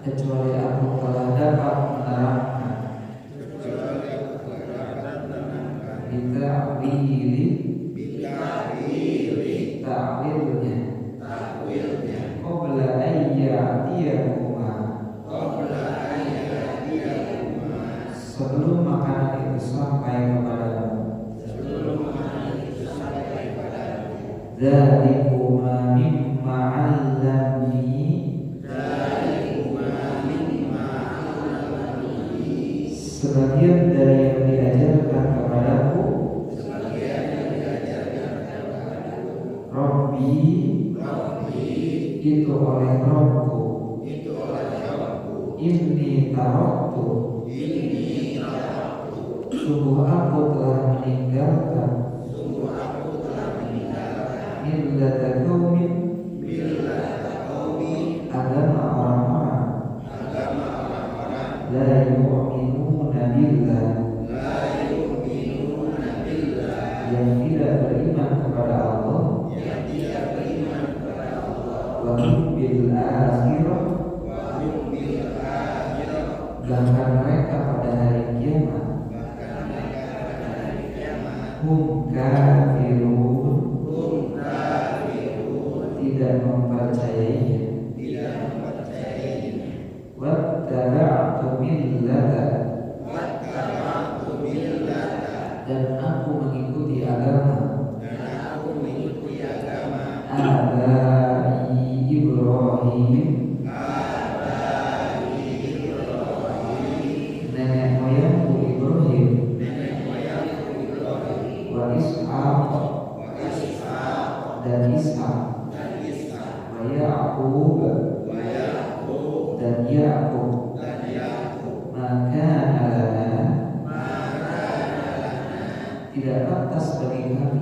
kecuali aku telah dapat menerangkan ta'wilnya qabla ayyatiyahuma sebelum makanan itu sampai kepadamu Zalikuma mimma 'allamni sebagian dari yang diajarkan kepadaku Rabbi itu oleh Rabbku Inni taraktu sungguh aku telah meninggalkan millata qaumin agama orang-orang la yu'minuna billah yang tidak beriman kepada Allah wa hum bil akhirah bahkan mereka pada hari kiamat hum kafirun tidak mempercayainya wattaba'tu millata dan aku mengikuti agama Abai Ibrahim nenek moyangku Ibrahim wa Ishaq dan Ishaq wa Ya'qub dan Ya'qub maka tidak pantas bagi kami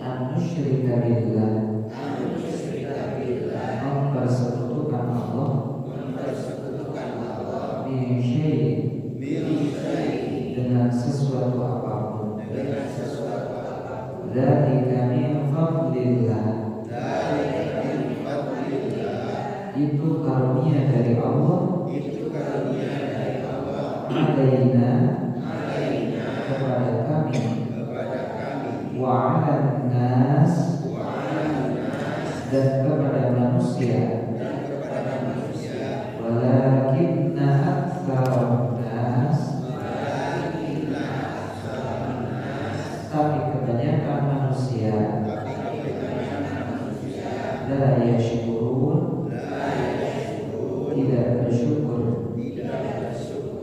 an-nusyrika billah mempersekutukan Allah min syai' dengan sesuatu apapun dzalika min fadlillah itu karunia dari Allah alaina kepada kami wa 'alan nas dan kepada manusia walakinna aktsarun nas tapi kebanyakan manusia la yashkurun tidak bersyukur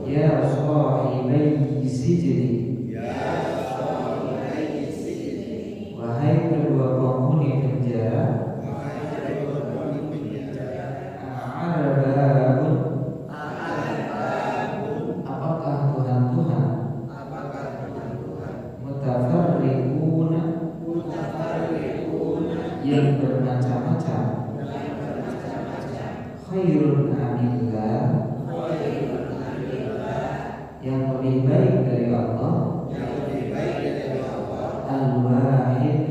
ya sahibai sijni wahai kedua penghuni penjara arbabun apakah Tuhan-Tuhan mutafarriquna yang bermacam-macam khairun amillah yang lebih baik dari Allah Al-Wahid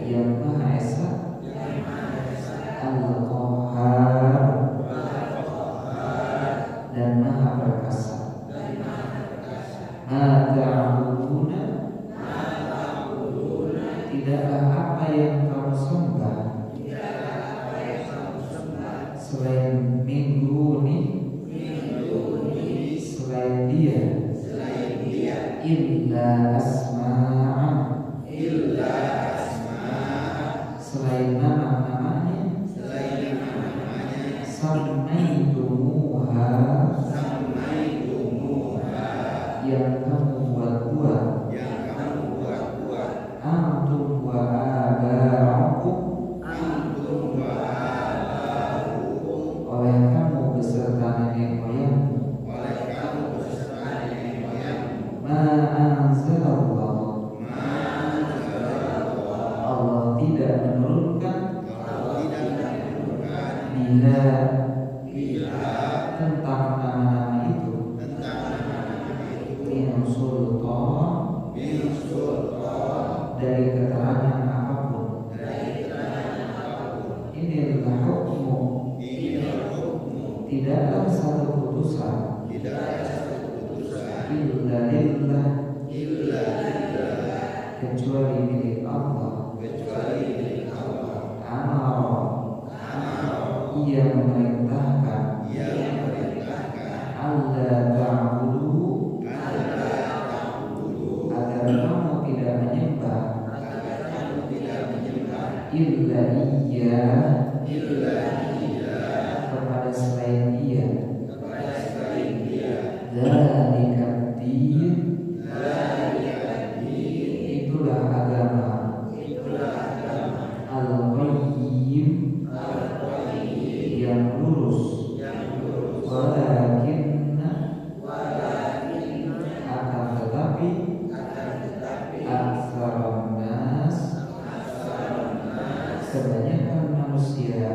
yang Maha Esa Al-Qahhar dan Maha Perkasa Ma ta'buduna tidaklah apa yang kamu sembah selain minggu nih, selain dia, illa asma'a, selain nama-namanya, samaitumuha, yang kamu buat-buat, antum wa aba'ukum, oleh kamu beserta nenek moyangmu, ma anzalallah, Allah tidak menurunkan bila tentang nama-nama itu min sultan, dari keterangan apapun. Inilah hukmu, tidaklah satu putusan illa lillah, kecuali milik Allah. Amara, ia memerintahkan alla ta'budu, agar kamu tidak menyembah illa iya, kepada selain dia. Dzalika din, itulah agama al-qayyim, yang lurus. Walakinna, akan tetapi, aktsarun nas, kebanyakan manusia,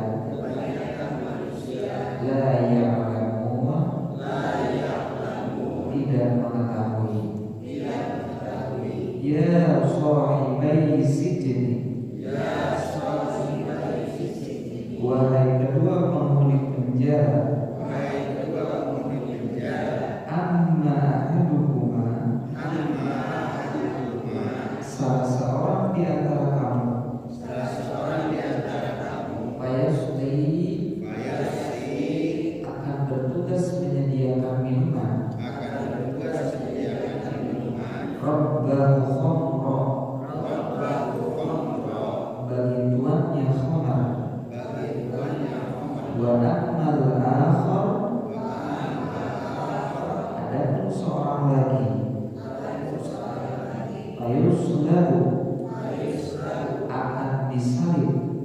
la ya'lamun, tidak mengetahui. Ya sahibai sijni, wahai kedua penghuni penjara, amma ahaduhuma, salah seorang di antara kamu, fayasqi, akan bertugas menyediakan minuman, rabbahu khamra, bagi tuannya khamar, wa ammal akhar, adapun seorang lagi, fayuslabu, akan disalib,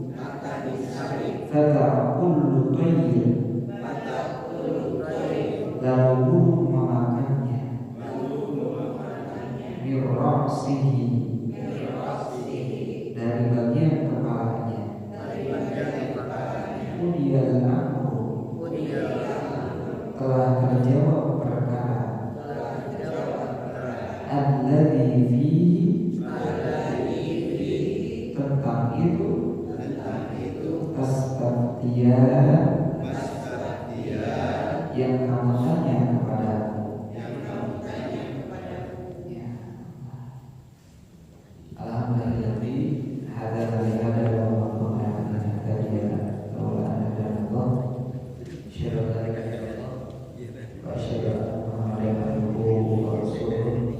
fata kullu tayyin, lalu burung memakannya, mirrasihi, dari bagian kepalanya, udiyal amru, telah terjawab perkara, alladzi fihi, tentang itu, tastaftiyan, yang kamu tanya kepadaku. Ya. Alhamdulillah, hadza li hadza wa ma kunna nahtadiya laula an hadana Allah. Syada la ilaha illallah wa syada Muhammadan abduhu wa rasuluh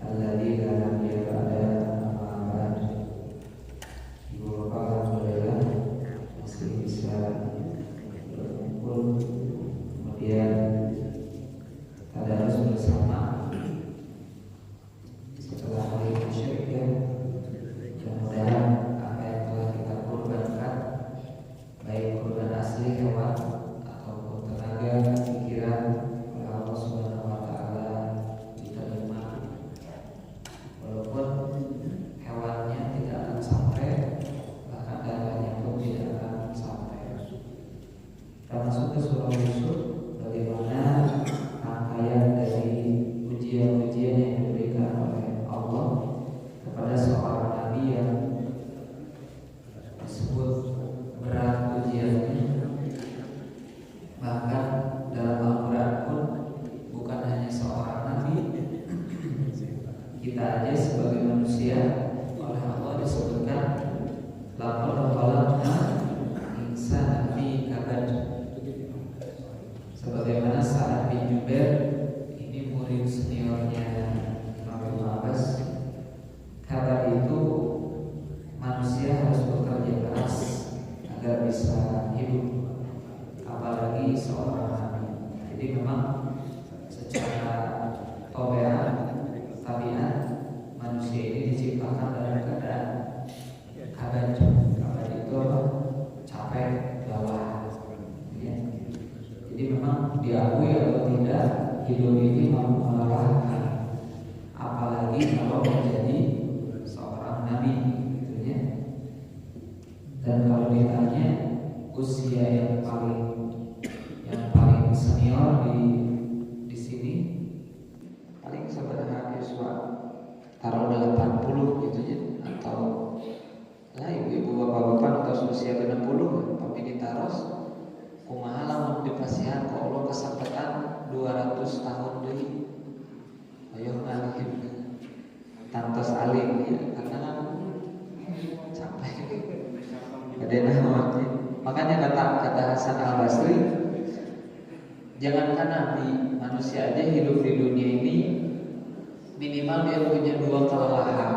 alladzi la nabiyya ba'da amma ba'd. Ibu bapak saudara masih bisa berkumpul, kemudian tadarus bersama setelah hari Asyik, ya. Mudah-mudahan apa yang telah kita korbankan, baik korban asli hewan ataupun tenaga, pikiran, oleh Allah Subhanahu wa Ta'ala diterima. Walaupun hewannya tidak akan sampai, bahkan darahnya pun tidak akan sampai. Kita masuk ke surah Yusuf, bagaimana rangkaian dari ujian-ujian yang diberikan oleh Allah kepada seorang nabi yang disebut berat ujiannya. Bahkan dalam Al-Quran pun bukan hanya seorang nabi, kita aja sebagai manusia oleh Allah disebutkan laqad khalaqna insana fi bisa hidup, apalagi seorang nabi. Jadi memang secara tabiat manusia ini diciptakan dalam keadaan kabad. Kabad itu apa? Capek, lelah. Ya. Jadi memang diakui atau tidak, hidup ini melelahkan, apalagi kalau menjadi seorang nabi, gitu ya. Dan kalau ditanya usia yang paling senior di sini, paling sebenarnya Yosua taruh 80 gitu ya, atau lah ibu-ibu bapak-bapak atau usia 60 pamini taros kumaha lamun dipasihan ke Allah kesampaian 200 tahun deui. Ayo ngalihin tantos alim ya, karena kan capek. Adena mati. Makanya kata Hasan Al Basri, jangankan nabi, manusia aja hidup di dunia ini minimal dia punya dua kelelahan.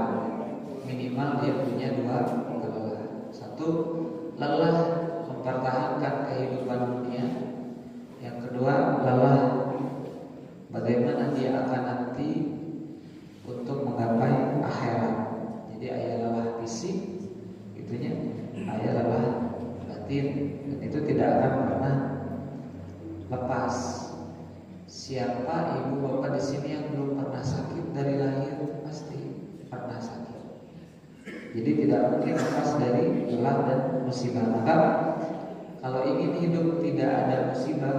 Minimal dia punya dua kelelahan. Satu, lelah mempertahankan kehidupan dunia. Yang kedua, lelah bagaimana dia akan nanti untuk menggapai akhirat. Jadi ayat lelah fisik, itunya ayat lelah batin, dan itu tidak akan pernah lepas. Siapa ibu bapak di sini yang belum pernah sakit dari lahir? Pasti pernah sakit. Jadi tidak mungkin lepas dari lelah dan musibah. Maka kalau ingin hidup tidak ada musibah,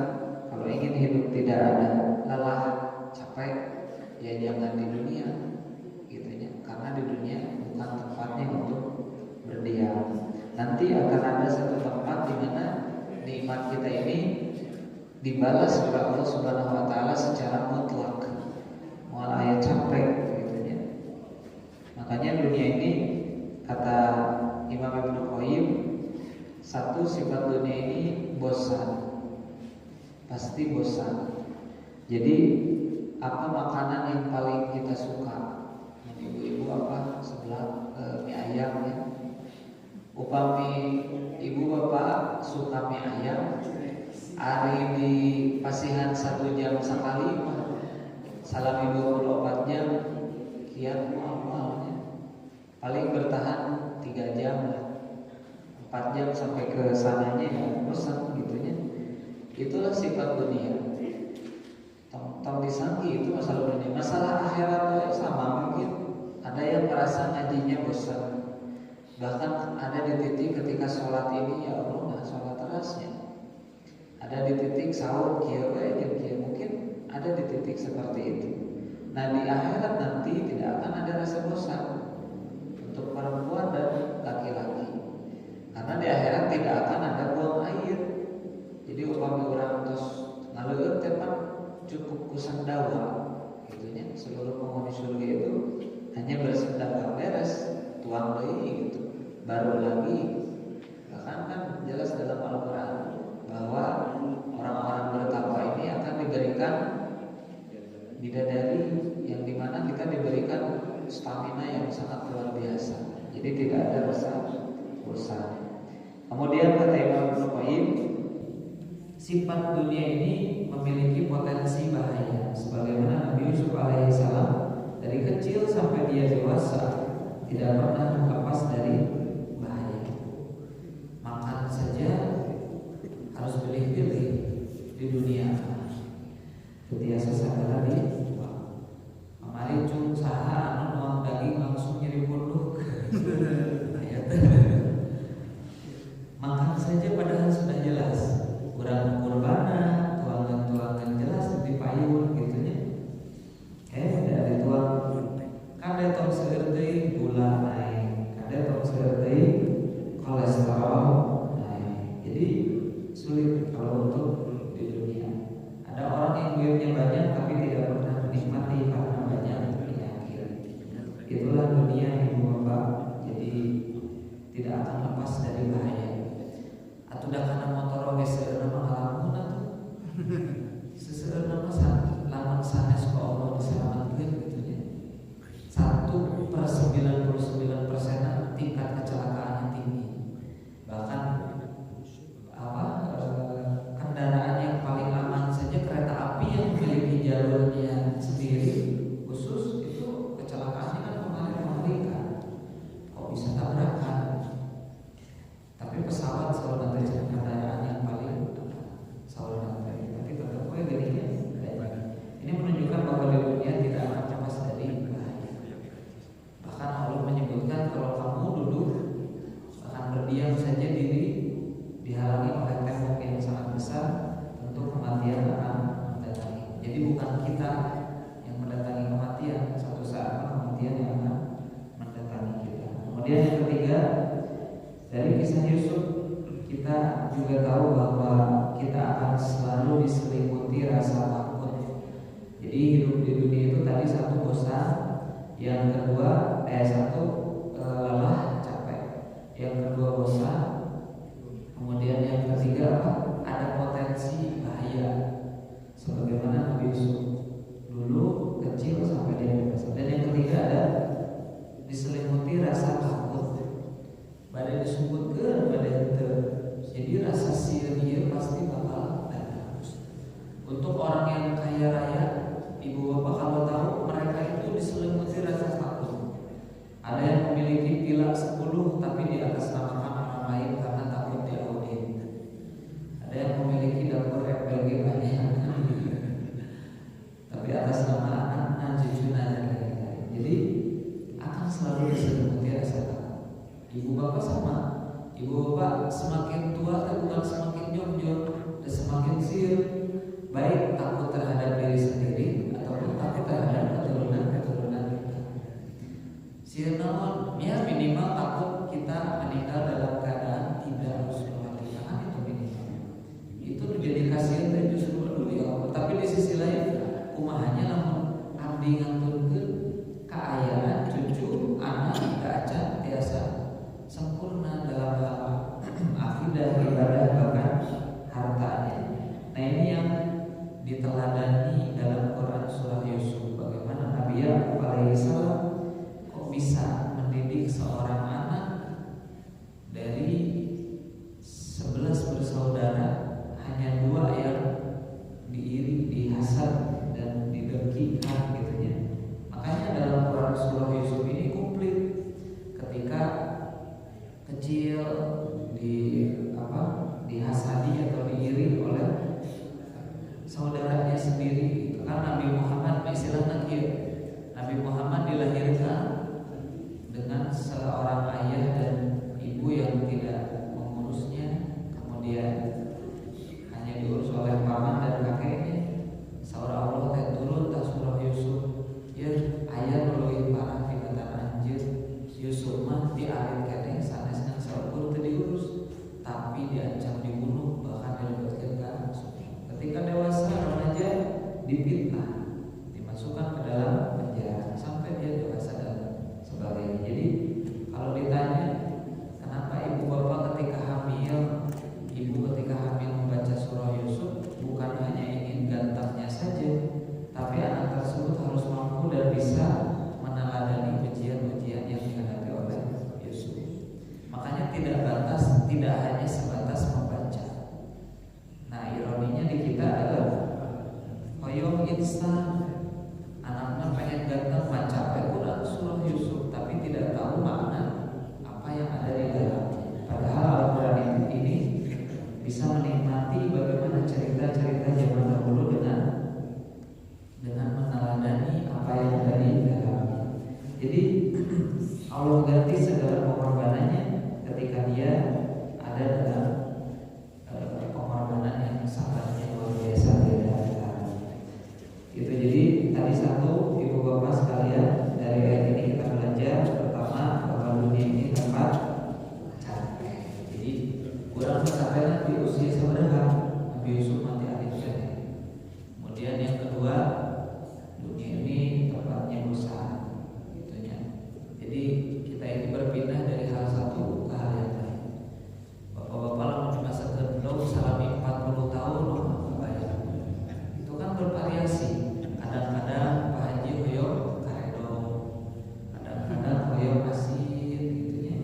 kalau ingin hidup tidak ada lelah, capek, ya jangan di dunia, gitu ya. Karena di dunia bukan tempatnya untuk berdiam. Nanti akan ada satu tempat di mana nikmat kita ini dibalas oleh Allah Subhanahu wa taala secara mutlak. Mual aya capek, gitu ya. Makanya dunia ini kata Imam Ibnu Qayyim, satu sifat dunia ini bosan. Pasti bosan. Jadi apa makanan yang paling kita suka? Ibu-ibu apa? Sebelah mie ayam ya. Upami ibu bapak suka mie ayam, hari di pasihan 1 jam sekali, salami 24 jam, kian muamalnya paling bertahan 3 jam lah, 4 jam sampai ke sananya ya bosan gitunya. Itulah sifat dunia. Tong disangki itu masalah dunia. Masalah akhirat sama mungkin. Ada yang merasa ngajinya bosan. Bahkan ada di titik ketika sholat ini, ya Allah nggak sholat terasnya. Ada di titik sahur kia mungkin ada di titik seperti itu. Nah di akhirat nanti tidak akan ada rasa bosan untuk perempuan dan laki-laki, karena di akhirat tidak akan ada buang air. Jadi upami orang terus ngaleueut tepat cukup kusandawa, gitunya. Seluruh penghuni surga itu hanya bersendawa beres, tuang deui gitu, baru lagi. Bahkan kan jelas dalam Al-Quran bahwa orang-orang bertakwa ini akan diberikan bidadari yang dimana kita diberikan stamina yang sangat luar biasa. Jadi tidak ada rasa bosan. Kemudian kata Imam Ibnu Qayyim, sifat dunia ini memiliki potensi bahaya. Sebagaimana Nabi Yusuf alaihissalam dari kecil sampai dia dewasa tidak pernah lepas dari bahaya. Makan saja harus pilih-pilih di dunia. Ketiasa sadar di kemarin cung saha anu daging langsung nyeri punduk. Makan saja padahal sudah jelas. Kurang kurbana, tuangan-tuangan jelas di payung gitunya. Dari tuang kada tong seueur deui gula naik, kada tong seueur deui kolesterol naik. Jadi sulit kalau untuk di dunia. Ada orang yang duitnya banyak tapi tidak pernah menikmati karena banyak penyakit. Itulah dunia ibu bapak. Jadi tidak akan lepas dari bahaya. Atau dah karena motor oge seueurna ngalamun atuh. Seseueurna mah lamun sanes ka Allah diselamatkeun gitu nya. 1/99% tingkat kecelakaannya tinggi. Bahkan Jadi bukan kita yang mendatangi kematian, suatu saat kematian yang akan mendatangi kita. Kemudian yang ketiga, dari kisah Yusuf kita juga tahu bahwa kita akan selalu diselimuti rasa takut. Jadi hidup di dunia itu tadi satu bosan, yang kedua satu lelah, capek, yang kedua bosan, kemudian yang ketiga apa? Ada potensi bahaya. Sebagaimana Nabi Yusuf dulu kecil sampai dia dewasa. Dan yang ketiga ada diselimuti rasa takut. Badai disebutkan, badai itu. Jadi rasa sia-sia pasti bakal datang. Untuk orang yang kaya raya, ibu bapak kalau tahu mereka itu diselimuti rasa takut. Ada yang memiliki villa 10 tapi di atas namakan orang lain karena takut diaudit. Ada yang memiliki dapur FPG banyak tapi atas nama anak cucu dan lain-lain. Jadi akan selalu diselimuti rasa takut. Ibu bapak sama. Ibu bapak semakin tua dan bukan semakin jongjon dan semakin siur, baik takut terhadap diri sendiri ataupun takut terhadap keturunan kita. Siur naon, ya minimal takut kita meninggal dalam keadaan tidak harus mati. Itu minimal. Itu menjadi kasihan dan justru dulu ya. Tapi di sisi lain kumahanya namun abdi nganturkeun kaayaan cucu anak acan biasa sempurna dalam hal akidah, ibadah, bahkan hartanya. Nah ini yang diteladani dalam Quran surah Yusuf. Bagaimana Nabi Yakub alaihissalam kok bisa mendidik seorang anak dari 11 bersaudara, hanya 2 yang diiri, dihasad dan didengkikan gitu ya. Makanya dalam Quran surah Yusuf ini komplit. Ketika kecil dihasadi atau diiri oleh saudaranya sendiri. Itu kan Nabi Muhammad istilahnya Nabi Muhammad dilahirkan dengan seorang ayah dan ibu yang tidak mengurusnya, kemudian hanya diurus oleh paman dan kakeknya. Surah Allah turun tak surah Yusuf. Ya ayah melalui parah tingkatan anjir Yusuf mah dialit kene sanesna saukur teu diurus, tapi diancam dibunuh, bahkan dilebetkeun ka ketika dewasa remaja dipitnah, dimasukkan ke dalam penjara sampai dia dewasa dan sebagainya. Jadi kalau ditanya kenapa ibu bapak ketika hamil, ibu ketika hamil membaca surah Yusuf bukan hanya ingin gantengnya saja, tapi anak tersebut harus mampu dan bisa meneladani ujian-ujian yang dihadapi oleh Yusuf. Makanya tidak hanya sebatas membaca. Nah ironinya di kita adalah hoyong instan, anaknya pengen ganteng baca Quran surah Yusuf tapi tidak tahu makna apa yang ada di dalamnya. Padahal Al-Quran ini bisa menikmati bagaimana cerita-cerita zaman dahulu dengan meneladani apa yang ada di dalamnya. Jadi Allah ganti segala pengorbanannya ketika dia ada dalam pengorbanan yang sangat luar biasa beda. Itu jadi tadi satu ibu bapak sekalian, dari ayat ini kita belajar pertama bahwa dunia ini tempat capek. Jadi kurang capeknya di usia seberapa Nabi Yusuf mati alihkan. Kemudian yang kedua, dunia ini tempatnya bosan. Jadi kita ini berpindah dari hal satu ke hal yang lain. Bapak-bapak lamun masa kedua salami 40 tahun bayar. Itu kan bervariasi. Kadang-kadang Pak Haji hoyong karedo, kadang-kadang hoyong asin gitu ya.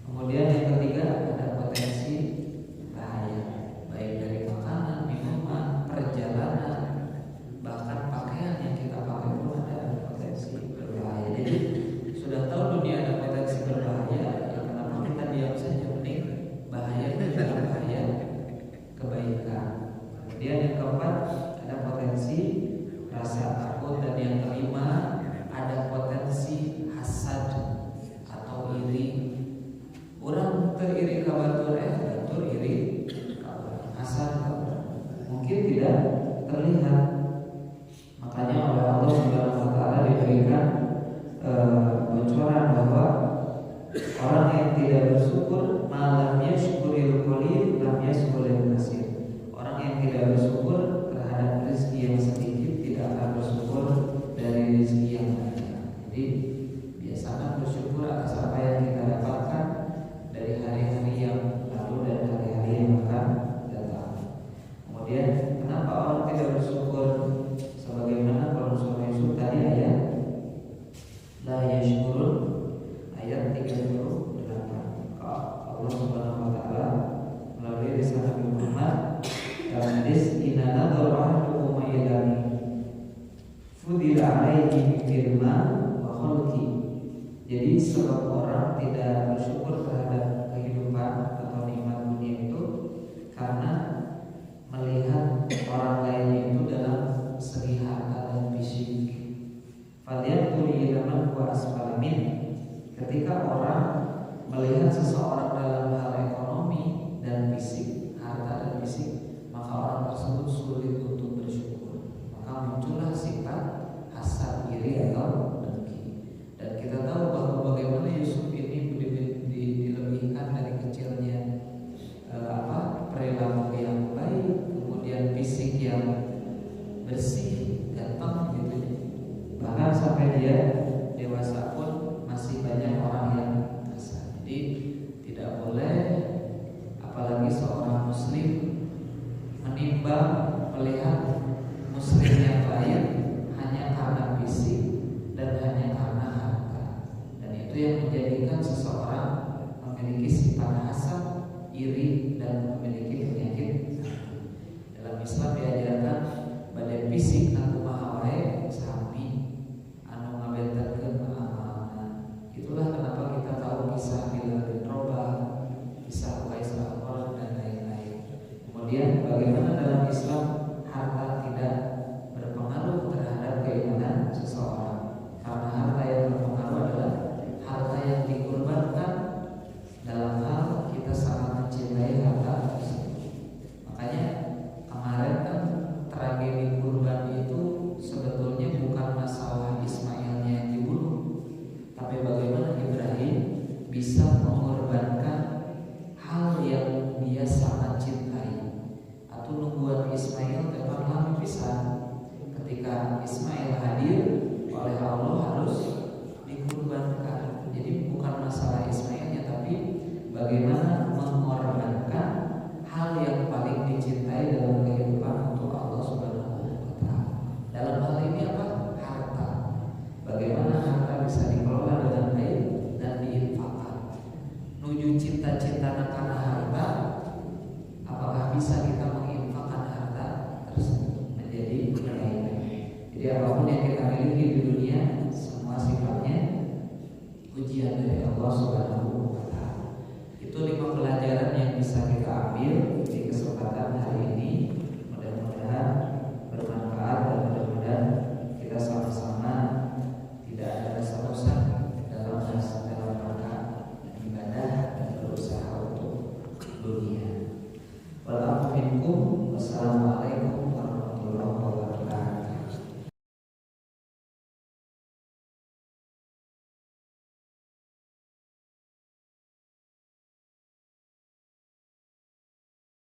Kemudian yang ketiga ada potensi bahaya, baik dari makanan, minuman, perjalanan, bahkan pakaian yang kita pakai pun ada potensi berbahaya. Jadi sudah tahu dunia ada potensi berbahaya, ya kenapa kita diam saja? Mending bahaya dan bahaya kebaikan. Kemudian yang keempat ada potensi rasa takut, dan yang kelima ada potensi hasad atau iri. Orang teriri kabatur batur iri hasad mungkin tidak terlihat, tidak bersyukur, malam yashkuril qalil lam yashkuril katsir. Orang yang tidak bersyukur terhadap rezeki yang sedikit tidak akan bersyukur dari rezeki yang banyak. Jadi biasakan bersyukur atas apa yang kita dapatkan dari hari-hari yang lalu dan hari-hari yang akan datang. Kemudian kenapa orang tidak bersyukur? Sebagaimana kalau surah Yusuf tadi ayat la yashkurun ayat 38. Allah Subhanahu wa taala melalui lisan Nabi Muhammad dalam hadis inna nadhara ahdukum ilani fudila alaihi firma wa khalqi. Jadi sebab orang tidak bersyukur terhadap kehidupan atau nikmat dunia itu karena melihat orang lainnya itu dalam segi harta dan fisik. Fadiyatuli ilaman wa asfalamin. Ketika orang melihat seseorang dalam hal ekonomi dan fisik, harta dan fisik, maka orang tersebut sulit untuk bersyukur. Maka muncullah sifat hasad, iri atau dengki. Dan kita tahu bahwa bagaimana Yusuf ini dilebihkan dari kecilnya perilaku yang baik, kemudian fisik yang bersih, ganteng gitu. Bahkan sampai dia dewasa pun masih banyak orang yang hasad. Jadi tidak boleh apalagi seorang muslim menimbang melihat muslim yang lain hanya karena fisik dan hanya karena harta. Dan itu yang menjadikan seseorang memiliki sifat hasad, iri dan memiliki penyakit. Dalam Islam diajarkan badan fisik aku maha wae sami anu ngabentenkeun amalna. Itulah kenapa kita tahu kisah Bilal bin Rabah, kisah Uqais al-Qarni dan lain-lain. Kemudian bagaimana dalam Islam harta tidak berpengaruh terhadap keimanan seseorang. Karena harta yang berpengaruh adalah harta yang dikorbankan dalam hal kita sangat mencintai harta tersebut. Makanya kemarin kan tragedi kurban itu sebetulnya bukan masalah Ismailnya yang dibunuh, tapi bagaimana Ibrahim bisa mengorbankan hal yang dia sangat cintai. Atau nungguan Ismail tepat lami pisan. Ketika Ismail hadir oleh Allah harus dikurbankan. Jadi bukan masalah Ismailnya, tapi bagaimana mengorbankan hal yang paling dicintai dalam kehidupan untuk Allah Subhanahu wa taala. Dalam hal ini apa? Harta. Bagaimana harta bisa dikelola dengan baik dan diinfakkan. Nuju cita-cita karena harta, apakah bisa kita menginfakkan harta tersebut menjadi kebaikan? Jadi apapun yang kita miliki di dunia semua sifatnya ujian dari Allah Subhanahu